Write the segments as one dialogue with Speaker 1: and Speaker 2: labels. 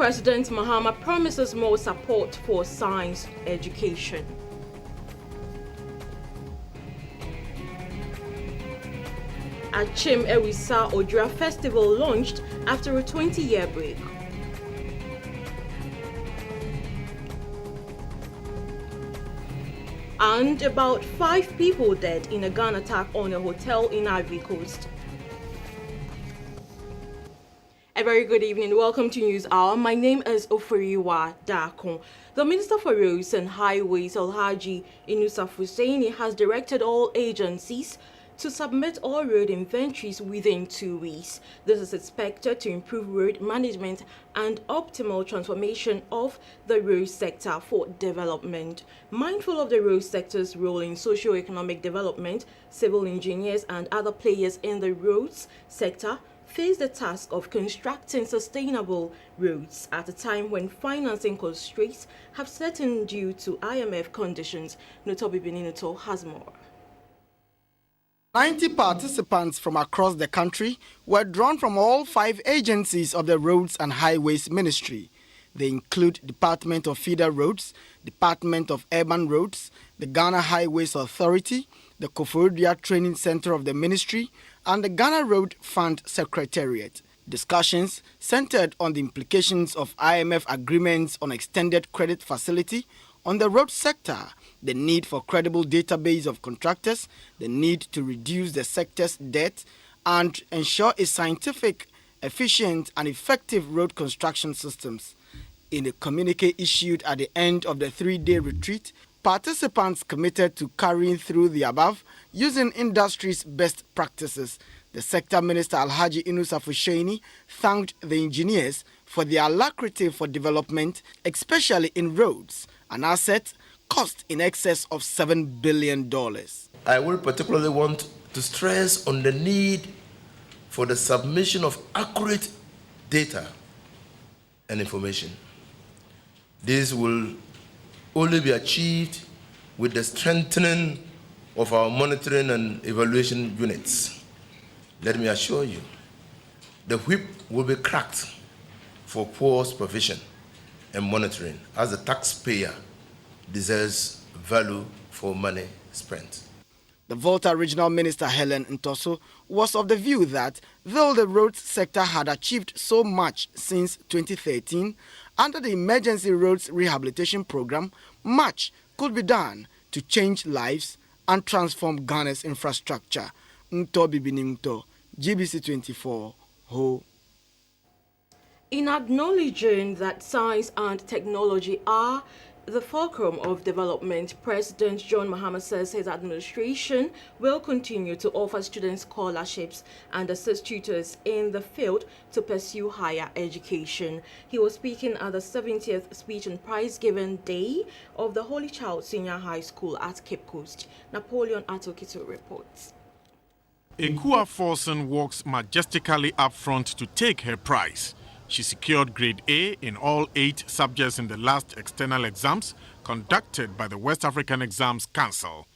Speaker 1: President Mahama promises more support for science education. Achim Ewisa Odra Festival launched after a 20-year break. And about 5 people dead in a gun attack on a hotel in Ivory Coast. A very good evening. Welcome to News Hour. My name is Oferiwa Dakon. The Minister for Roads and Highways, Alhaji Inusa Hussaini, has directed all agencies to submit all road inventories within 2 weeks. This is expected to improve road management and optimal transformation of the road sector for development. Mindful of the road sector's role in socio-economic development, civil engineers and other players in the roads sector face the task of constructing sustainable roads at a time when financing constraints have set in due to IMF conditions. Notobi Beninoto has more.
Speaker 2: 90 participants from across the country were drawn from all 5 agencies of the Roads and Highways Ministry. They include Department of Feeder Roads, Department of Urban Roads, the Ghana Highways Authority, the Koforidua Training Center of the Ministry, and the Ghana Road Fund Secretariat. Discussions centered on the implications of IMF agreements on extended credit facility on the road sector, the need for credible database of contractors, the need to reduce the sector's debt, and ensure a scientific, efficient, and effective road construction systems. In a communique issued at the end of the 3-day retreat, participants committed to carrying through the above using industry's best practices. The sector minister Alhaji Inusa Hussaini thanked the engineers for their alacrity for development, especially in roads, an asset cost in excess of $7 billion.
Speaker 3: I will particularly want to stress on the need for the submission of accurate data and information. This will only be achieved with the strengthening of our monitoring and evaluation units. Let me assure you, the whip will be cracked for poor supervision and monitoring, as the taxpayer deserves value for money spent.
Speaker 2: The Volta Regional Minister Helen Ntoso was of the view that though the roads sector had achieved so much since 2013, under the Emergency Roads Rehabilitation Program, much could be done to change lives and transform Ghana's infrastructure. Ntobi Binimto, GBC24, Ho.
Speaker 1: In acknowledging that science and technology are the fulcrum of development, President John Mahama says his administration will continue to offer students scholarships and assist tutors in the field to pursue higher education. He was speaking at the 70th Speech and Prize Giving Day of the Holy Child Senior High School at Cape Coast. Napoleon Atokito reports.
Speaker 4: Ekua Forson walks majestically up front to take her prize. She secured grade A in all 8 subjects in the last external exams conducted by the West African Exams Council.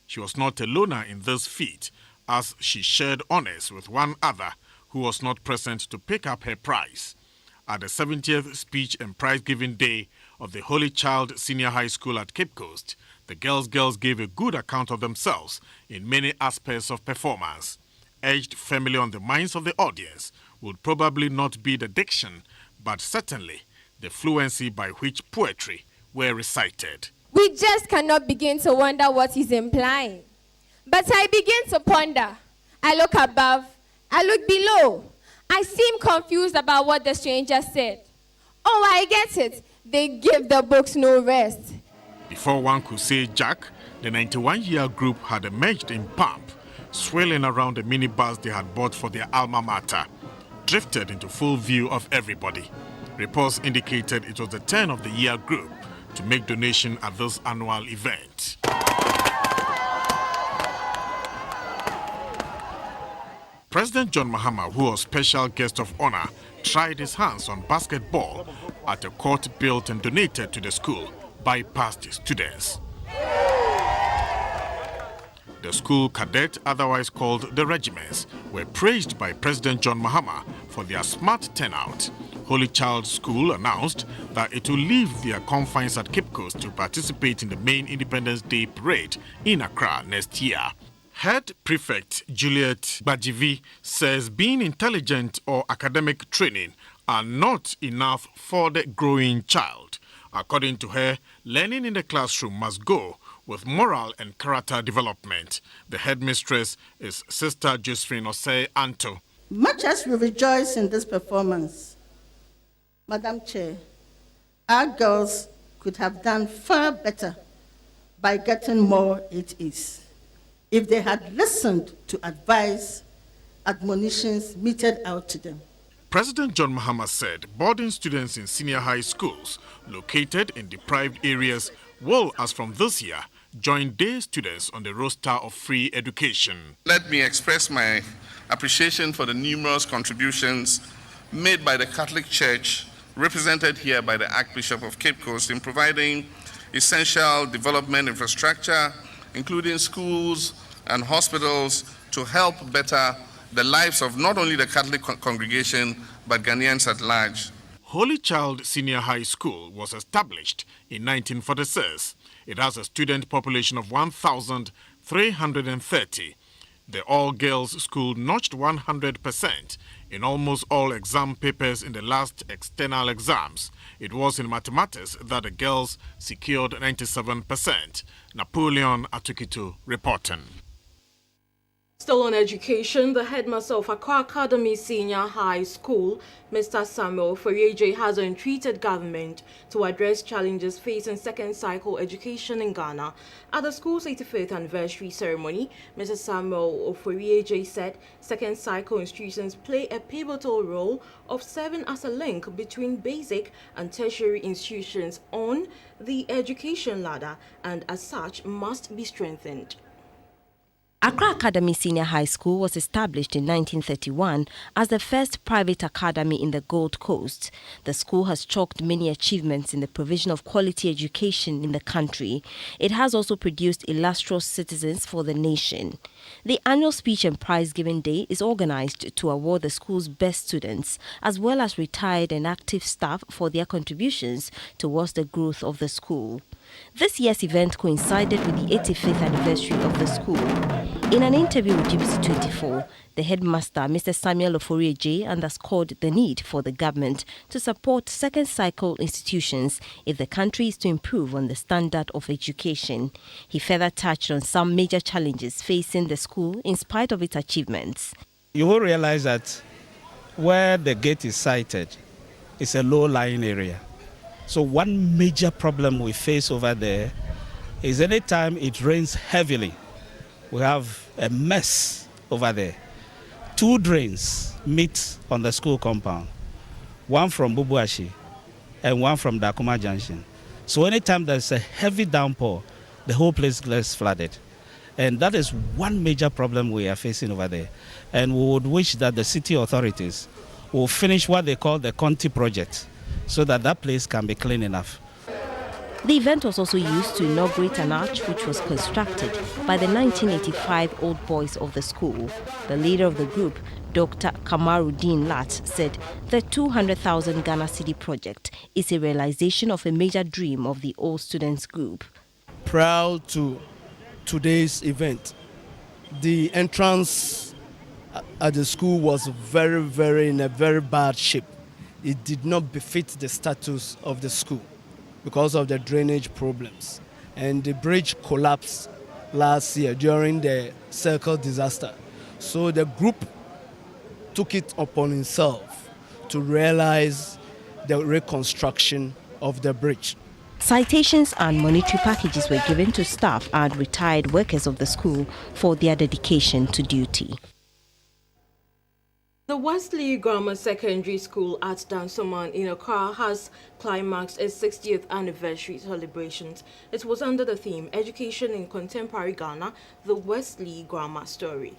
Speaker 4: She was not a loner in this feat, as she shared honors with one other who was not present to pick up her prize. At the 70th Speech and Prize Giving Day of the Holy Child Senior High School at Cape Coast, the girls gave a good account of themselves in many aspects of performance. Edged firmly on the minds of the audience would probably not be the diction, but certainly the fluency by which poetry were recited.
Speaker 5: We just cannot begin to wonder what he's implying. But I begin to ponder. I look above, I look below. I seem confused about what the stranger said. Oh, I get it. They give the books no rest.
Speaker 4: Before one could say Jack, the 91-year group had emerged in pomp, swirling around the minibus they had bought for their alma mater, drifted into full view of everybody. Reports indicated it was the turn of the year group to make donation at this annual event. President John Mahama, who was special guest of honor, tried his hands on basketball at a court built and donated to the school by past students. The school cadet, otherwise called the regiments, were praised by President John Mahama for their smart turnout, Holy Child School announced that it will leave their confines at Cape Coast to participate in the main Independence Day parade in Accra next year. Head Prefect Juliet GTV says being intelligent or academic training are not enough for the growing child. According to her, learning in the classroom must go with moral and character development. The headmistress is Sister Josephine Osei Anto.
Speaker 6: Much as we rejoice in this performance, Madam Chair, our girls could have done far better by getting more ATs if they had listened to advice, admonitions meted out to them.
Speaker 4: President John Mahama said boarding students in senior high schools located in deprived areas will, as from this year, join day students on the roster of free education.
Speaker 7: Let me express my appreciation for the numerous contributions made by the Catholic Church, represented here by the Archbishop of Cape Coast, in providing essential development infrastructure, including schools and hospitals, to help better the lives of not only the Catholic congregation, but Ghanaians at large.
Speaker 4: Holy Child Senior High School was established in 1946. It has a student population of 1,330. The all-girls school notched 100% in almost all exam papers in the last external exams. It was in mathematics that the girls secured 97%. Napoleon Atukito reporting.
Speaker 1: Still on education, the headmaster of Accra Academy Senior High School, Mr. Samuel Ferieje, has entreated government to address challenges facing second cycle education in Ghana. At the school's 85th anniversary ceremony, Mr. Samuel Ferieje said second cycle institutions play a pivotal role of serving as a link between basic and tertiary institutions on the education ladder and as such must be strengthened.
Speaker 8: Accra Academy Senior High School was established in 1931 as the first private academy in the Gold Coast. The school has chalked many achievements in the provision of quality education in the country. It has also produced illustrious citizens for the nation. The annual speech and prize-giving day is organized to award the school's best students, as well as retired and active staff for their contributions towards the growth of the school. This year's event coincided with the 85th anniversary of the school. In an interview with GBC24, the headmaster, Mr. Samuel Oforieje, underscored the need for the government to support second cycle institutions if the country is to improve on the standard of education. He further touched on some major challenges facing the school in spite of its achievements.
Speaker 9: You will realize that where the gate is sited is a low-lying area. So one major problem we face over there is anytime it rains heavily, we have a mess over there. 2 drains meet on the school compound, one from Bubuashi and one from Dakuma Junction. So anytime there's a heavy downpour, the whole place gets flooded. And that is one major problem we are facing over there. And we would wish that the city authorities will finish what they call the Conti project, so that that place can be clean enough.
Speaker 8: The event was also used to inaugurate an arch which was constructed by the 1985 Old Boys of the school. The leader of the group, Dr. Kamaruddin Lat, said the 200,000 Ghana Cedi project is a realization of a major dream of the All Students group.
Speaker 10: Proud to today's event. The entrance at the school was in a very bad shape. It did not befit the status of the school because of the drainage problems. And the bridge collapsed last year during the Circle disaster. So the group took it upon itself to realize the reconstruction of the bridge.
Speaker 8: Citations and monetary packages were given to staff and retired workers of the school for their dedication to duty.
Speaker 1: The Wesley Grammar Secondary School at Dansoman in Accra has climaxed its 60th anniversary celebrations. It was under the theme Education in Contemporary Ghana, the Wesley Grammar Story.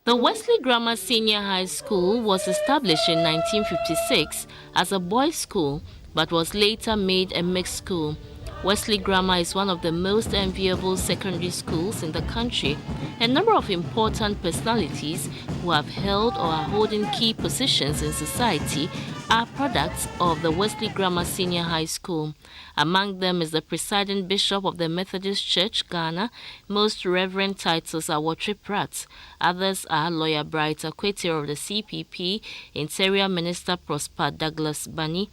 Speaker 11: The Wesley Grammar Senior High School was established in 1956 as a boys' school, but was later made a mixed school. Wesley Grammar is one of the most enviable secondary schools in the country. A number of important personalities who have held or are holding key positions in society are products of the Wesley Grammar Senior High School. Among them is the presiding bishop of the Methodist Church, Ghana. Most reverend titles are Watri Pratt. Others are Lawyer Bright Akwete of the CPP, Interior Minister Prosper Douglas Bani,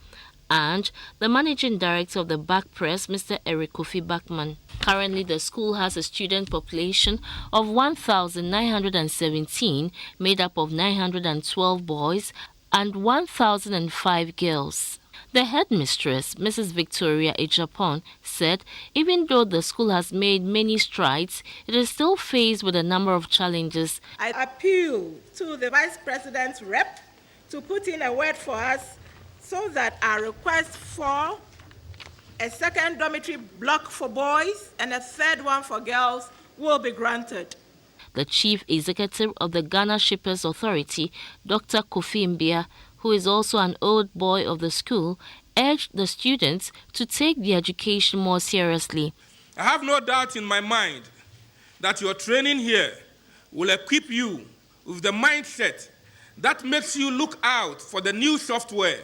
Speaker 11: and the Managing Director of the Back Press, Mr. Eric Kofi Bachman. Currently, the school has a student population of 1,917, made up of 912 boys and 1,005 girls. The headmistress, Mrs. Victoria Ejapon, said even though the school has made many strides, it is still faced with a number of challenges.
Speaker 12: I appeal to the Vice President's rep to put in a word for us so that our request for a second dormitory block for boys and a third one for girls will be granted.
Speaker 11: The Chief Executive of the Ghana Shippers Authority, Dr. Kofi Mbia, who is also an old boy of the school, urged the students to take the education more seriously.
Speaker 13: I have no doubt in my mind that your training here will equip you with the mindset that makes you look out for the new software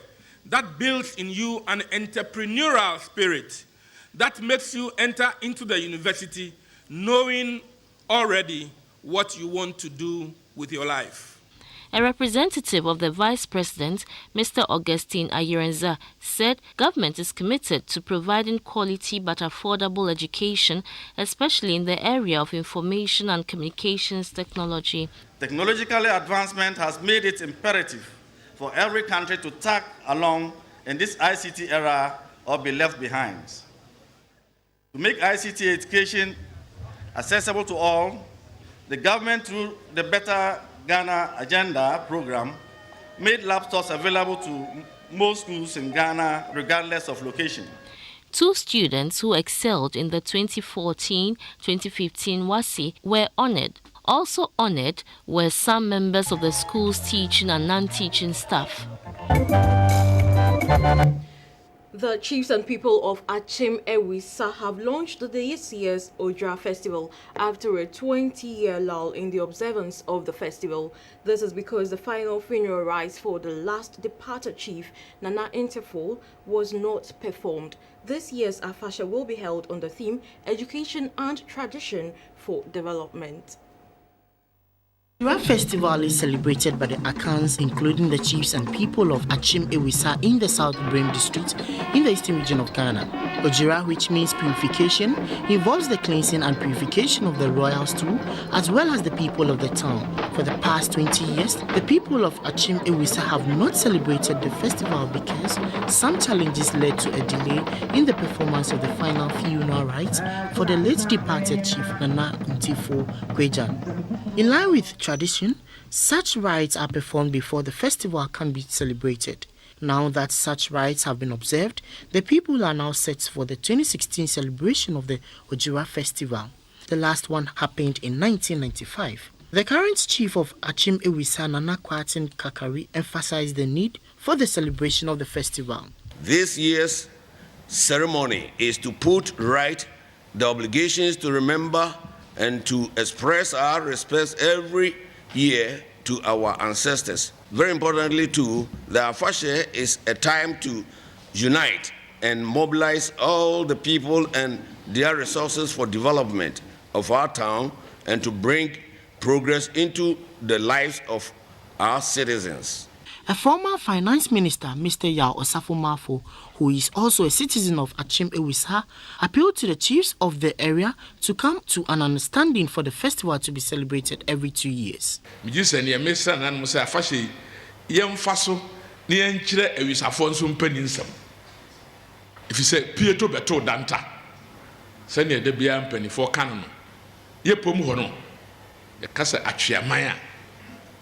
Speaker 13: that builds in you an entrepreneurial spirit, that makes you enter into the university knowing already what you want to do with your life.
Speaker 11: A representative of the Vice President, Mr. Augustine Ayerenza, said government is committed to providing quality but affordable education, especially in the area of information and communications technology.
Speaker 14: Technological advancement has made it imperative for every country to tag along in this ICT era or be left behind. To make ICT education accessible to all, the government, through the Better Ghana Agenda program, made laptops available to most schools in Ghana, regardless of location.
Speaker 11: 2 students who excelled in the 2014-2015 WASI were honored. Also honored were some members of the school's teaching and non-teaching staff.
Speaker 1: The chiefs and people of Achim Ewisa have launched this year's Ojra Festival after a 20-year lull in the observance of the festival. This is because the final funeral rites for the last departed chief, Nana Interfol, was not performed. This year's Afasha will be held on the theme Education and Tradition for Development.
Speaker 15: The Ojra Festival is celebrated by the Akans, including the chiefs and people of Achim Ewisa in the South Brim district in the eastern region of Ghana. Ojira, which means purification, involves the cleansing and purification of the royals too, as well as the people of the town. For the past 20 years, the people of Achim Ewisa have not celebrated the festival because some challenges led to a delay in the performance of the final funeral rites for the late departed chief Nana Ntifo Kwejan. In line with tradition, such rites are performed before the festival can be celebrated. Now that such rites have been observed, the people are now set for the 2016 celebration of the Ojira Festival. The last one happened in 1995. The current chief of Achim Ewisa, Nana Kwatin Kakari, emphasized the need for the celebration of the festival.
Speaker 16: This year's ceremony is to put right the obligations to remember and to express our respect every year to our ancestors. Very importantly too, the Afashe is a time to unite and mobilize all the people and their resources for development of our town and to bring progress into the lives of our citizens.
Speaker 15: A former finance minister, Mr. Yao Osafo Mafo, who is also a citizen of Achim Ewisa, appealed to the chiefs of the area to come to an understanding for the festival to be celebrated every 2 years.
Speaker 13: If you say Pietro Beto Danta, send ye debian penny for canon. Ye pomuhono, a casa achiamaya,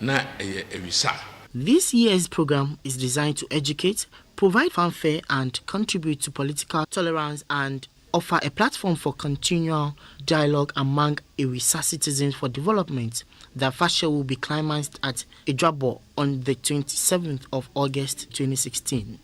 Speaker 13: na a visa.
Speaker 15: This year's program is designed to educate, provide fanfare and contribute to political tolerance and offer a platform for continual dialogue among Ewisa citizens for development. The Afasha will be climaxed at Idrabo on the 27th of August 2016.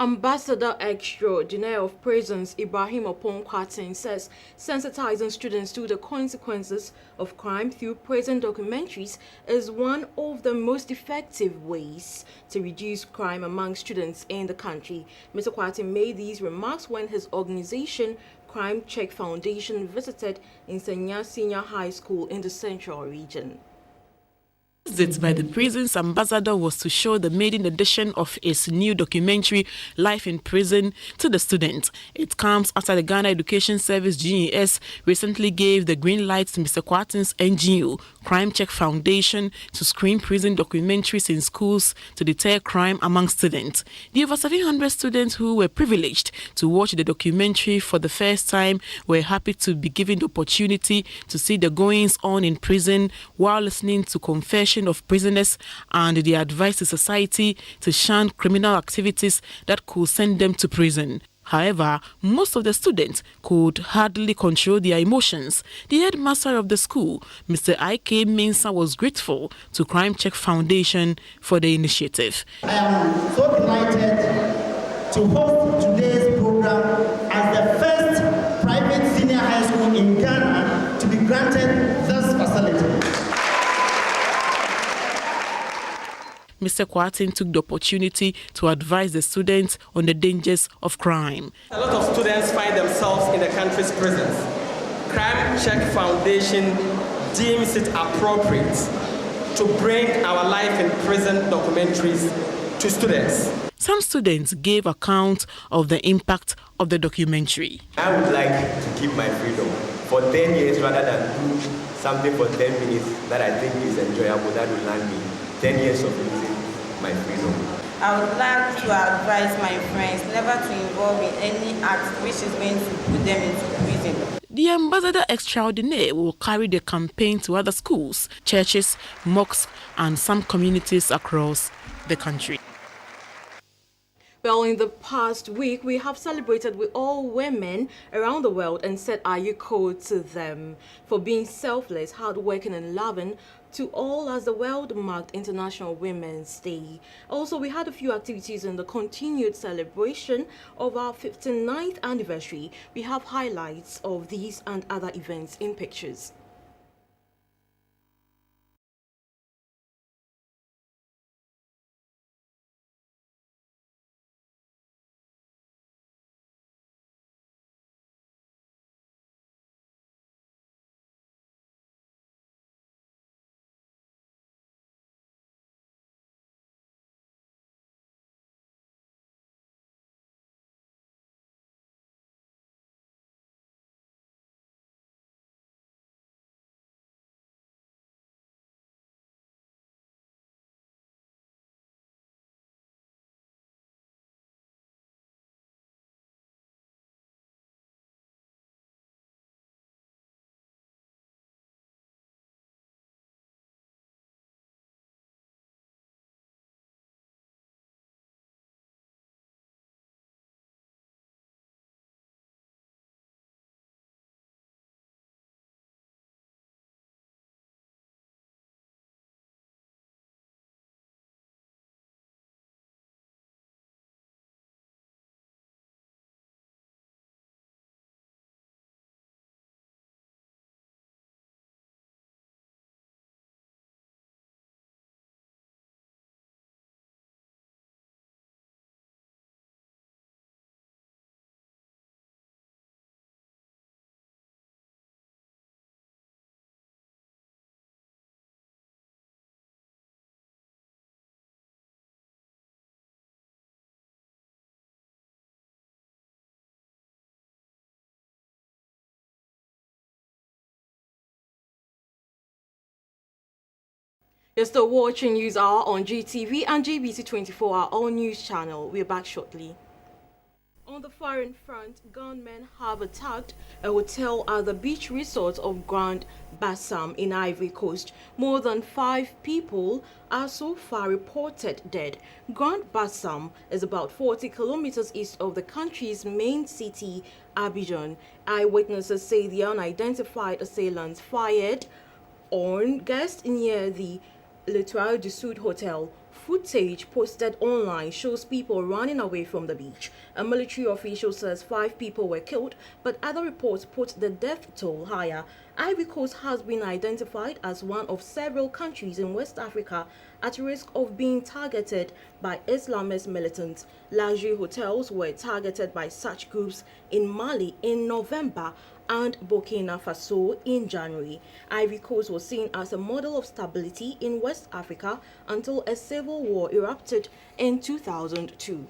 Speaker 1: Ambassador Extraordinaire of Prisons Ibrahim Opon-Kwatin says sensitizing students to the consequences of crime through prison documentaries is one of the most effective ways to reduce crime among students in the country. Mr. Kwatin made these remarks when his organization, Crime Check Foundation, visited Nsenya Senior High School in the Central Region.
Speaker 17: Visit by the prison's ambassador was to show the maiden edition of his new documentary, Life in Prison, to the students. It comes after the Ghana Education Service GES recently gave the green light to Mr. Kwatin's NGO, Crime Check Foundation, to screen prison documentaries in schools to deter crime among students. The over 700 students who were privileged to watch the documentary for the first time were happy to be given the opportunity to see the goings-on in prison while listening to confessions of prisoners and the advice to society to shun criminal activities that could send them to prison. However, most of the students could hardly control their emotions. The headmaster of the school, Mr. I.K. Mensah, was grateful to Crime Check Foundation for the initiative.
Speaker 18: I am so delighted to host today's program as the first private senior high school in Ghana to be granted this facility.
Speaker 17: Mr. Kwatin took the opportunity to advise the students on the dangers of crime.
Speaker 19: A lot of students find themselves in the country's prisons. Crime Check Foundation deems it appropriate to bring our Life in Prison documentaries to students.
Speaker 17: Some students gave account of the impact of the documentary.
Speaker 20: I would like to keep my freedom for 10 years rather than do something for 10 minutes that I think is enjoyable, that will land me 10 years of losing my freedom.
Speaker 21: I would like to advise my friends never to involve in any act which is going to put them into prison.
Speaker 17: The Ambassador Extraordinaire will carry the campaign to other schools, churches, mosques, and some communities across the country.
Speaker 1: Well, in the past week, we have celebrated with all women around the world and said ayuko to them for being selfless, hardworking, and loving to all as the world marked International Women's Day. Also, we had a few activities in the continued celebration of our 59th anniversary. We have highlights of these and other events in pictures. You're still watching News Hour on GTV and GBC24, our all news channel. We're back shortly. On the foreign front, gunmen have attacked a hotel at the beach resort of Grand Bassam in Ivory Coast. More than 5 people are so far reported dead. Grand Bassam is about 40 kilometers east of the country's main city, Abidjan. Eyewitnesses say the unidentified assailants fired on guests near the L'Etoile du Sud Hotel footage posted online shows people running away from the beach. A military official says 5 people were killed, but other reports put the death toll higher. Ivory Coast has been identified as one of several countries in West Africa at risk of being targeted by Islamist militants. Luxury hotels were targeted by such groups in Mali in November and Burkina Faso in January. Ivory Coast was seen as a model of stability in West Africa until a civil war erupted in 2002.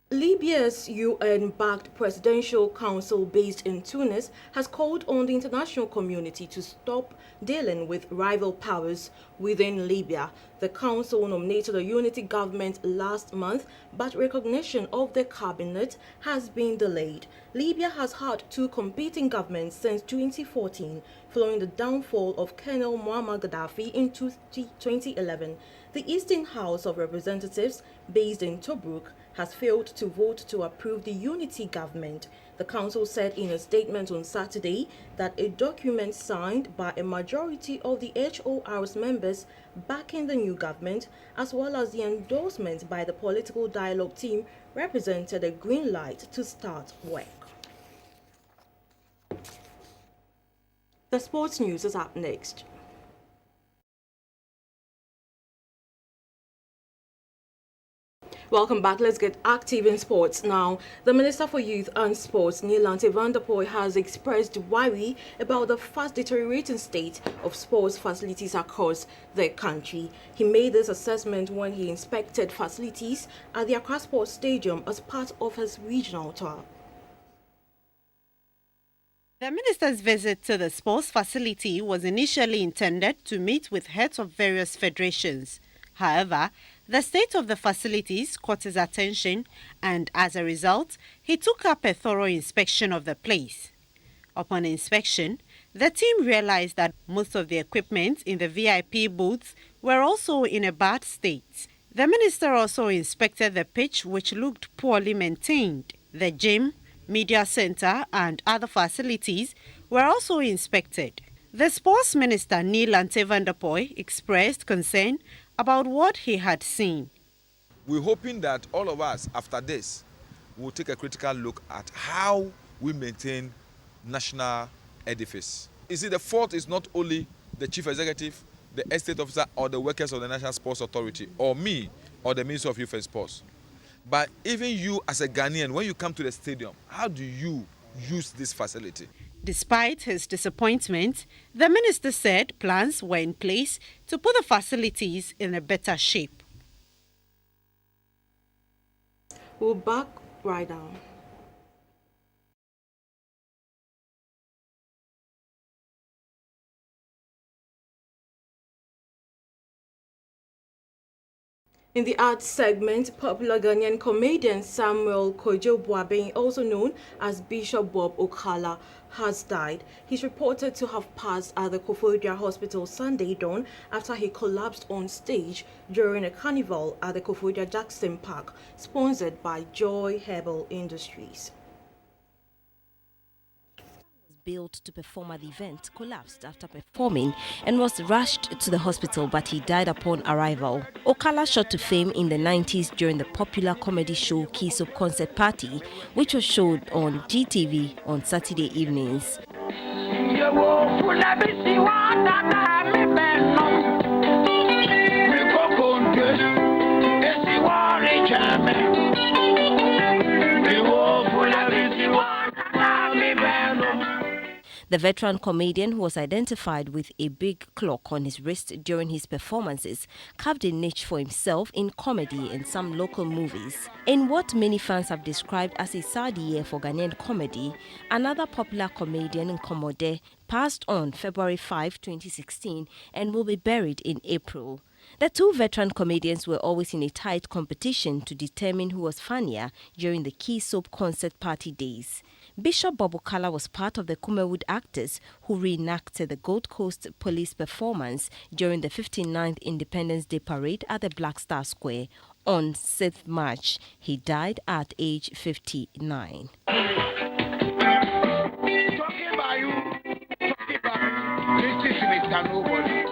Speaker 1: Libya's UN-backed presidential council based in Tunis has called on the international community to stop dealing with rival powers within Libya. The council nominated a unity government last month, but recognition of the cabinet has been delayed. Libya has had 2 competing governments since 2014, following the downfall of Colonel Muammar Gaddafi in 2011. The Eastern House of Representatives, based in Tobruk, has failed to vote to approve the unity government. The council said in a statement on Saturday that a document signed by a majority of the HOR's members backing the new government, as well as the endorsement by the political dialogue team, represented a green light to start work. The sports news is up next. Welcome back. Let's get active in sports now. The Minister for Youth and Sports, Neelante van der Poel, has expressed worry about the fast deteriorating state of sports facilities across the country. He made this assessment when he inspected facilities at the Accra Sports Stadium as part of his regional tour.
Speaker 3: The minister's visit to the sports facility was initially intended to meet with heads of various federations. However, the state of the facilities caught his attention, and as a result, he took up a thorough inspection of the place. Upon inspection, the team realized that most of the equipment in the VIP booths were also in a bad state. The minister also inspected the pitch, which looked poorly maintained. The gym, media center, and other facilities were also inspected. The sports minister, Neelante van der Poel, expressed concern about what he had seen.
Speaker 22: We're hoping that all of us, after this, will take a critical look at how we maintain national edifice. You see, the fault is not only the chief executive, the estate officer, or the workers of the National Sports Authority, or me, or the Minister of Youth and Sports. But even you as a Ghanaian, when you come to the stadium, how do you use this facility?
Speaker 3: Despite his disappointment, the minister said plans were in place to put the facilities in a better shape.
Speaker 1: We'll back right now. In the arts segment, popular Ghanaian comedian Samuel Kojo Boabeng, also known as Bishop Bob Okala, has died. He's reported to have passed at the Koforidua Hospital Sunday dawn after he collapsed on stage during a carnival at the Koforidua Jackson Park, sponsored by Joy Herbal Industries.
Speaker 8: Built to perform at the event collapsed after performing and was rushed to the hospital, but he died upon arrival. Okala shot to fame in the 90s during the popular comedy show Key Soap Concert Party, which was showed on GTV on Saturday evenings. The veteran comedian, who was identified with a big clock on his wrist during his performances, carved a niche for himself in comedy and some local movies. In what many fans have described as a sad year for Ghanaian comedy, another popular comedian, Nkomode, passed on February 5, 2016 and will be buried in April. The two veteran comedians were always in a tight competition to determine who was funnier during the Key Soap Concert Party days. Bishop Bob Okala was part of the Kumewood actors who reenacted the Gold Coast police performance during the 59th Independence Day Parade at the Black Star Square on 6th March. He died at age 59. Talking about you, talking about
Speaker 2: after nobody.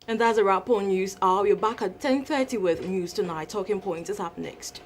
Speaker 1: And that's a wrap on News Hour. We're back at 10:30 with News Tonight. Talking Points is up next.